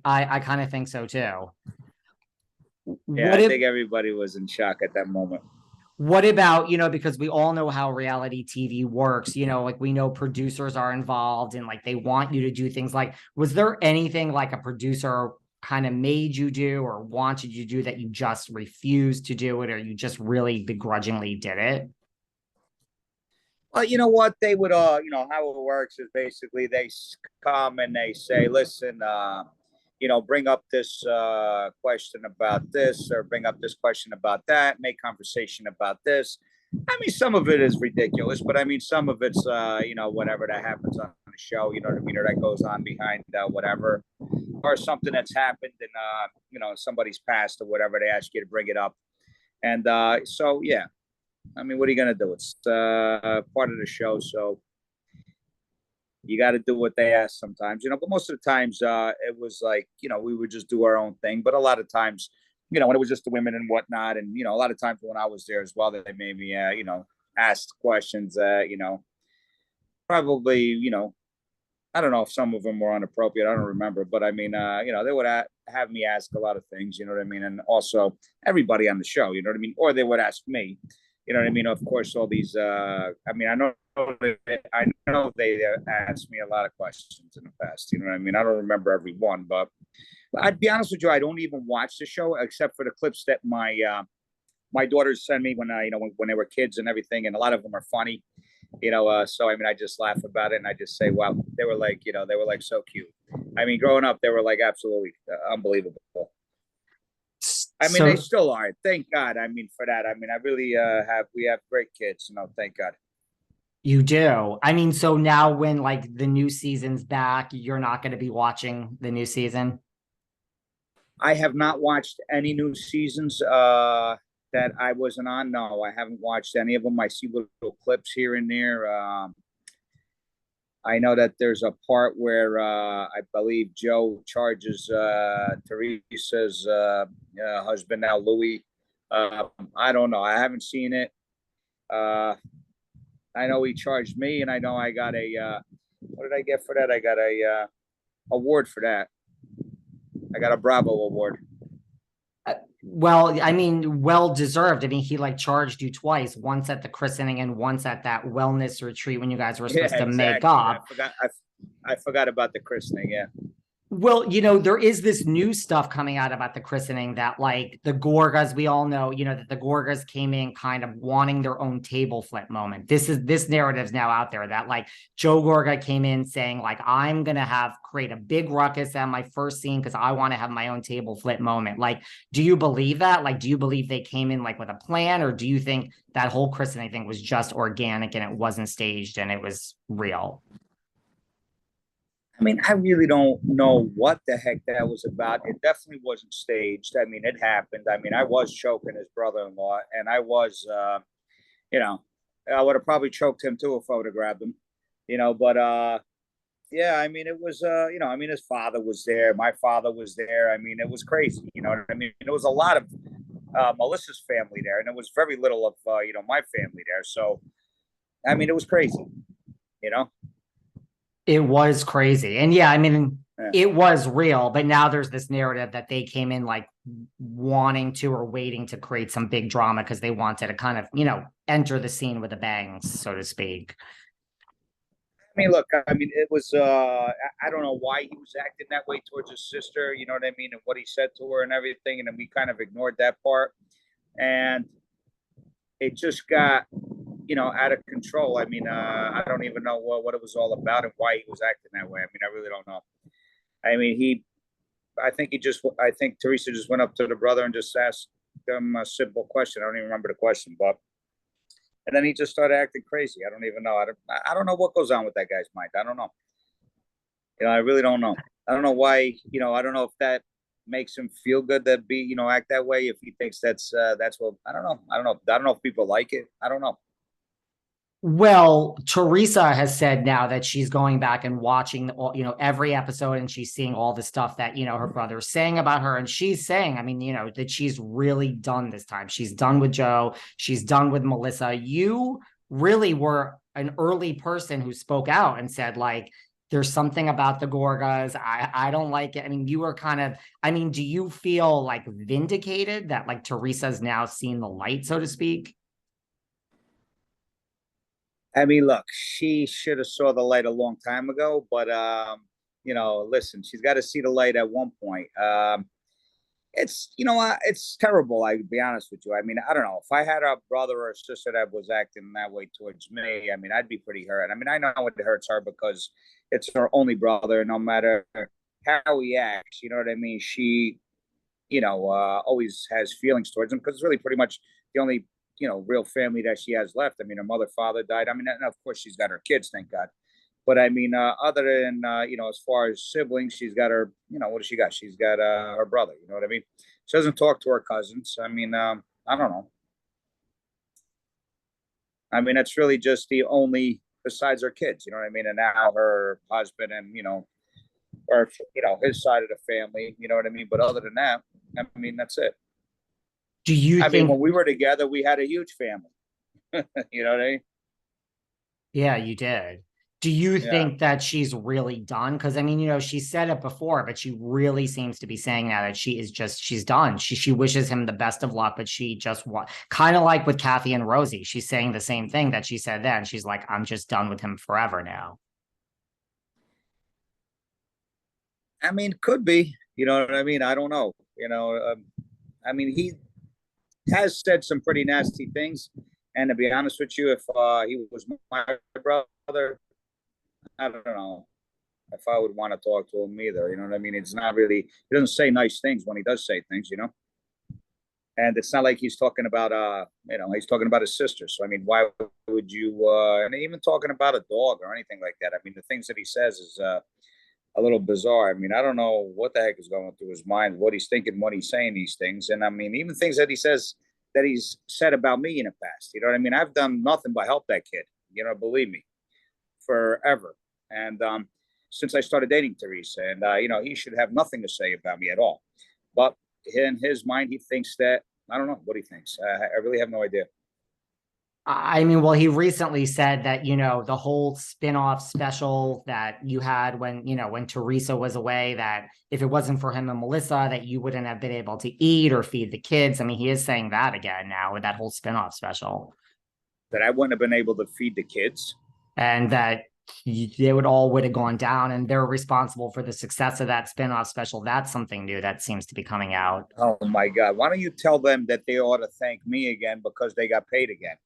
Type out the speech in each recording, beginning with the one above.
I kind of think so too. Yeah, What I if think everybody was in shock at that moment. What about, because we all know how reality TV works, like we know producers are involved and like they want you to do things like, was there anything like a producer kind of made you do or wanted you to do that you just refused to do it or you just really begrudgingly did it? Well, you know what? They would, how it works is basically they come and they say, listen, bring up this question about this or bring up this question about that, make conversation about this. I mean, some of it is ridiculous, but I mean, some of it's, whatever that happens on the show, you know what I mean, or that goes on behind whatever, or something that's happened and, somebody's passed or whatever, they ask you to bring it up. And so, yeah, I mean, what are you going to do? It's part of the show. So you got to do what they ask sometimes, but most of the times it was like, we would just do our own thing. But a lot of times, when it was just the women and whatnot, and, a lot of times when I was there as well, they made me, ask questions, probably, I don't know if some of them were inappropriate. I don't remember. But I mean, they would have me ask a lot of things, you know what I mean? And also everybody on the show, you know what I mean? Or they would ask me, you know what I mean? Of course, all these, I mean, I know they asked me a lot of questions in the past, you know what I mean? I don't remember every one, but I'd be honest with you, I don't even watch the show except for the clips that my daughters send me when when they were kids and everything, and a lot of them are funny, so I mean, I just laugh about it and I just say, wow, they were like, they were like so cute. I mean, growing up, they were like absolutely unbelievable. I mean, they So still are. Thank God. I mean, for that. I mean, I really we have great kids, thank God. you do. I mean, so now when like the new season's back, you're not going to be watching the new season? I have not watched any new seasons that I wasn't on. No, I haven't watched any of them. I see little clips here and there. I know that there's a part where I believe Joe charges Teresa's husband now, Louis. I don't know. I haven't seen it. Uh, I know he charged me, and I know I got a. What did I get for that? I got a award for that. I got a Bravo award. Well, I mean, well deserved. I mean, he like charged you twice, once at the christening and once at that wellness retreat when you guys were Yeah, supposed to make exactly. up. I forgot about the christening. Yeah. Well, there is this new stuff coming out about the christening that like the Gorgas, we all know, that the Gorgas came in kind of wanting their own table flip moment. This narrative's now out there that like Joe Gorga came in saying like, I'm going to create a big ruckus at my first scene because I want to have my own table flip moment. Like, do you believe that? Like, do you believe they came in like with a plan, or do you think that whole christening thing was just organic and it wasn't staged and it was real? I mean, I really don't know what the heck that was about. It definitely wasn't staged. I mean, it happened. I mean, I was choking his brother-in-law, and I was, you know, I would have probably choked him too if I would have grabbed him, But yeah, I mean, it was, I mean, his father was there, my father was there. I mean, it was crazy. You know what I mean? There was a lot of Melissa's family there, and there was very little of, my family there. So, I mean, it was crazy. You know. It was crazy. And yeah, I mean, Yeah. it was real, but now there's this narrative that they came in like wanting to or waiting to create some big drama because they wanted to kind of, enter the scene with a bang, so to speak. I mean, look, I mean, it was, I don't know why he was acting that way towards his sister, you know what I mean? And what he said to her and everything. And then we kind of ignored that part. And it just got, out of control. I mean, I don't even know what it was all about and why he was acting that way. I mean, I really don't know. I mean, I think Teresa just went up to the brother and just asked him a simple question. I don't even remember the question, but and then he just started acting crazy. I don't even know. I don't know what goes on with that guy's mind. I don't know. I really don't know. I don't know why. I don't know if that makes him feel good to be, act that way. If he thinks that's what I don't know. I don't know. I don't know if people like it. I don't know. Well, Teresa has said now that she's going back and watching, every episode, and she's seeing all the stuff that, her brother's saying about her. And she's saying, I mean, that she's really done this time. She's done with Joe. She's done with Melissa. You really were an early person who spoke out and said, like, There's something about the Gorgas. I don't like it. I mean, you were kind of, I mean, do you feel like vindicated that like Teresa's now seen the light, so to speak? I mean, look, she should have saw the light a long time ago, but listen, she's got to see the light at one point. It's it's terrible. I'll be honest with you. I mean, I don't know if I had a brother or a sister that was acting that way towards me. I mean, I'd be pretty hurt. I mean, I know it hurts her because it's her only brother. No matter how he acts, you know what I mean. She, always has feelings towards him because it's really pretty much the only real family that she has left. I mean, her mother, father died. I mean, and of course she's got her kids, thank God. But I mean, other than as far as siblings, she's got her. What does she got? She's got her brother. You know what I mean? She doesn't talk to her cousins. I mean, I don't know. I mean, that's really just the only besides her kids. You know what I mean? And now her husband and or his side of the family. You know what I mean? But other than that, I mean, that's it. Do you I mean, when think, we were together, we had a huge family. You know what I mean? yeah, you did. Do you Yeah. think that she's really done? Because I mean, she said it before, but she really seems to be saying now that she's done. She wishes him the best of luck, but she just want kind of like with Kathy and Rosie. She's saying the same thing that she said then. She's like, I'm just done with him forever now. I mean, could be. You know what I mean? I don't know. I mean, he has said some pretty nasty things. And to be honest with you, if he was my brother, I don't know if I would want to talk to him either. You know what I mean? It's not really, he doesn't say nice things when he does say things. And it's not like he's talking about, he's talking about his sister. So, I mean, why would you, and even talking about a dog or anything like that? I mean, the things that he says is a little bizarre. I mean, I don't know what the heck is going through his mind, what he's thinking, what he's saying these things. And I mean, even things that he says that he's said about me in the past. You know what I mean? I've done nothing but help that kid, believe me, forever. And since I started dating Teresa, and he should have nothing to say about me at all. But in his mind, he thinks that I don't know what he thinks. I really have no idea. I mean, well, he recently said that, the whole spin-off special that you had when Teresa was away, that if it wasn't for him and Melissa, that you wouldn't have been able to eat or feed the kids. I mean, he is saying that again now with that whole spin-off special. That I wouldn't have been able to feed the kids. And that they would have gone down and they're responsible for the success of that spin-off special. That's something new that seems to be coming out. Oh my God. Why don't you tell them that they ought to thank me again because they got paid again?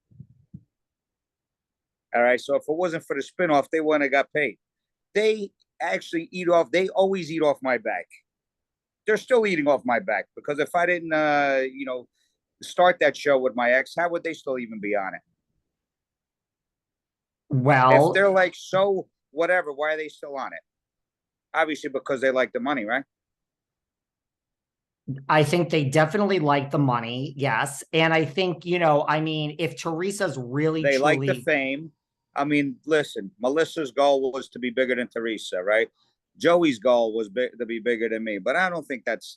All right. So if it wasn't for the spinoff, they wouldn't have got paid. They actually they always eat off my back. They're still eating off my back because if I didn't, start that show with my ex, how would they still even be on it? If Well, they're like so whatever, why are they still on it? Obviously because they like the money, right? I think they definitely like the money, yes. And I think, I mean, if Teresa's really They like the truly, fame. I mean, listen, Melissa's goal was to be bigger than Teresa, right? Joey's goal was to be bigger than me, but I don't think that's